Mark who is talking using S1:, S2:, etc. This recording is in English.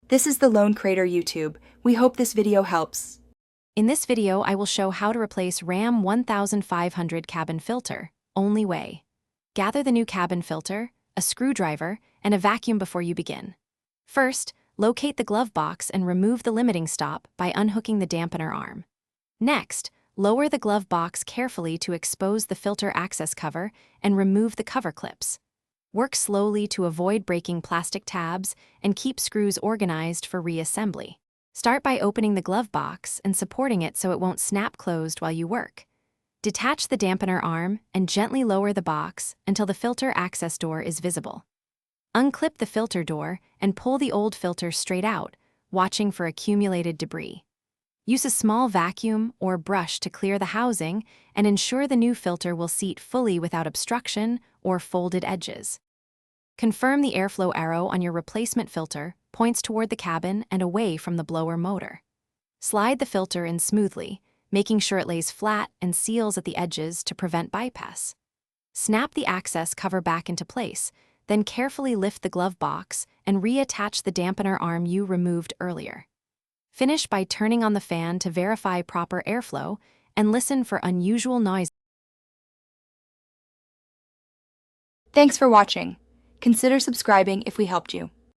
S1: This is the Lone Crater YouTube. We hope this video helps.
S2: In this video, I will show how to replace RAM 1500 cabin filter, only way. Gather the new cabin filter, a screwdriver, and a vacuum before you begin. First, locate the glove box and remove the limiting stop by unhooking the dampener arm. Next, lower the glove box carefully to expose the filter access cover and remove the cover clips. Work slowly to avoid breaking plastic tabs and keep screws organized for reassembly. Start by opening the glove box and supporting it so it won't snap closed while you work. Detach the dampener arm and gently lower the box until the filter access door is visible. Unclip the filter door and pull the old filter straight out, watching for accumulated debris. Use a small vacuum or brush to clear the housing and ensure the new filter will seat fully without obstruction or folded edges. Confirm the airflow arrow on your replacement filter points toward the cabin and away from the blower motor. Slide the filter in smoothly, making sure it lays flat and seals at the edges to prevent bypass. Snap the access cover back into place, then carefully lift the glove box and reattach the dampener arm you removed earlier. Finish by turning on the fan to verify proper airflow and listen for unusual noise.
S1: Thanks for watching. Consider subscribing if we helped you.